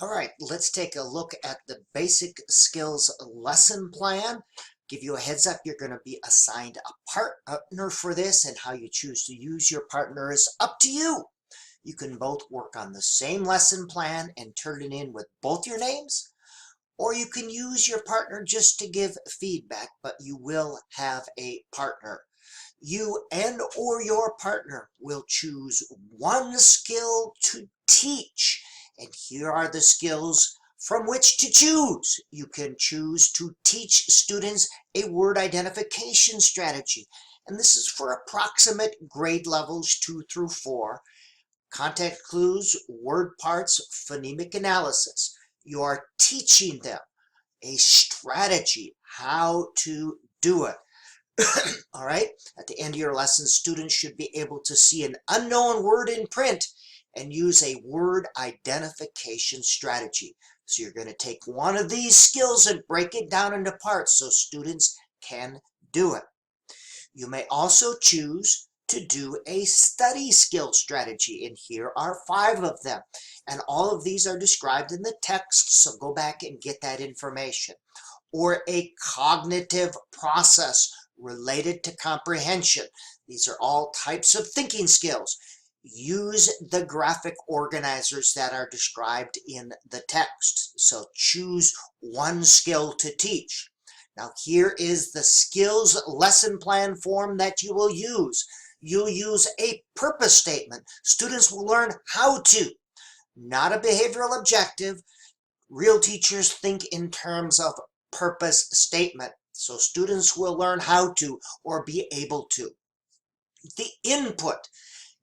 All right, let's take a look at the basic skills lesson plan. Give you a heads up, you're going to be assigned a partner for this, and how you choose to use your partner is up to you. You can both work on the same lesson plan and turn it in with both your names, or you can use your partner just to give feedback, but you will have a partner. You and or your partner will choose one skill to teach. And here are the skills from which to choose. You can choose to teach students a word identification strategy. And this is for approximate grade levels 2 through 4. Context clues, word parts, phonemic analysis. You are teaching them a strategy, how to do it. All right, at the end of your lesson, students should be able to see an unknown word in print and use a word identification strategy. So you're going to take one of these skills and break it down into parts so students can do it. You may also choose to do a study skill strategy, and here are 5 of them. And all of these are described in the text, so go back and get that information. Or a cognitive process related to comprehension. These are all types of thinking skills. Use the graphic organizers that are described in the text. So choose one skill to teach. Now here is the skills lesson plan form that you will use. You'll use a purpose statement. Students will learn how to, not a behavioral objective. Real teachers think in terms of purpose statement. So students will learn how to or be able to. The input.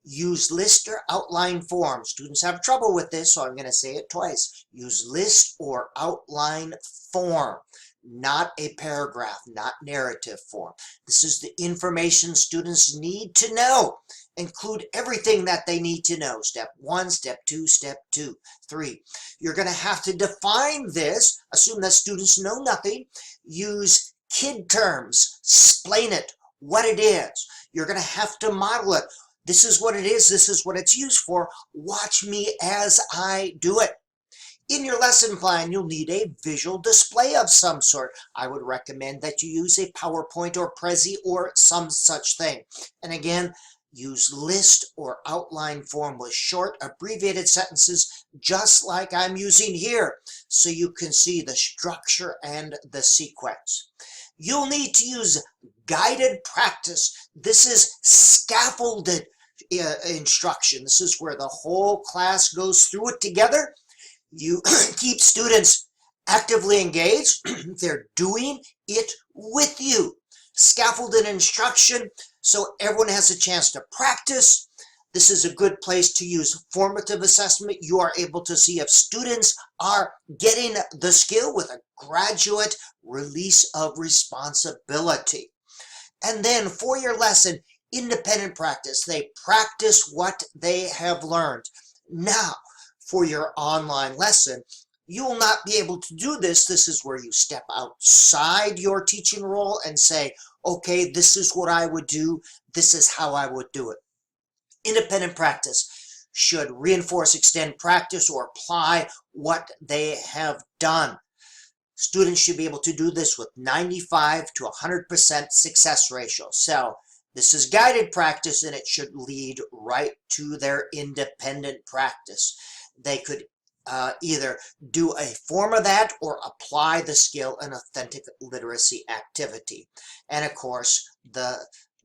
Use list or outline form. Students have trouble with this, so I'm going to say it twice. Use list or outline form, not a paragraph, not narrative form. This is the information students need to know. Include everything that they need to know. Step 1, step 2, step 2, 3. You're going to have to define this. Assume that students know nothing. Use kid terms. Explain it, what it is. You're going to have to model it. This is what it is. This is what it's used for. Watch me as I do it. In your lesson plan, you'll need a visual display of some sort. I would recommend that you use a PowerPoint or Prezi or some such thing. And again, use list or outline form with short, abbreviated sentences, just like I'm using here, so you can see the structure and the sequence. You'll need to use guided practice. This is scaffolded instruction. This is where the whole class goes through it together. You keep students actively engaged. They're doing it with you. Scaffolded instruction, so everyone has a chance to practice. This is a good place to use formative assessment. You are able to see if students are getting the skill with a graduate release of responsibility. And then for your lesson, independent practice. They practice what they have learned. Now, for your online lesson, you will not be able to do this. This is where you step outside your teaching role and say, okay, this is what I would do. This is how I would do it. Independent practice should reinforce, extend practice, or apply what they have done. Students should be able to do this with 95 to 100% success ratio. So this is guided practice, and it should lead right to their independent practice. They could either do a form of that or apply the skill in authentic literacy activity. And of course, the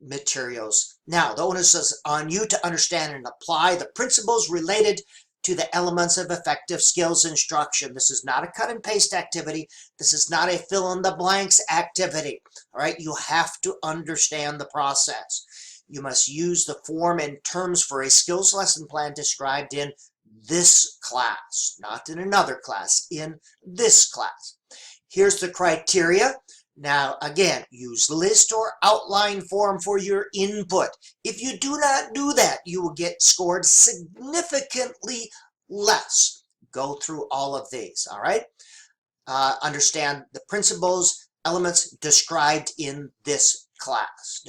materials. Now, the onus is on you to understand and apply the principles related to the elements of effective skills instruction. This is not a cut and paste activity. This is not a fill in the blanks activity. All right, you have to understand the process. You must use the form and terms for a skills lesson plan described in this class, not in another class, in this class. Here's the criteria. Now, again, use list or outline form for your input. If you do not do that, you will get scored significantly less. Go through all of these, all right? Understand the principles, elements described in this class,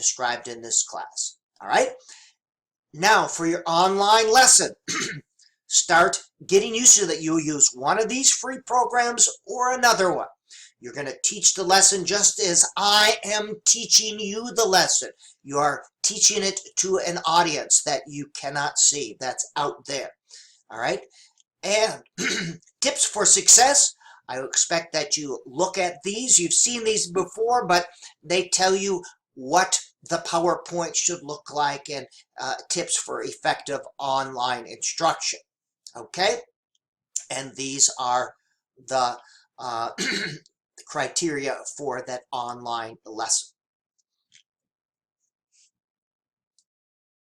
all right? Now, for your online lesson, start getting used to that. You'll use one of these free programs or another one. You're going to teach the lesson just as I am teaching you the lesson. You are teaching it to an audience that you cannot see, that's out there. All right. And tips for success. I expect that you look at these. You've seen these before, but they tell you what the PowerPoint should look like and tips for effective online instruction. Okay? And these are the criteria for that online lesson.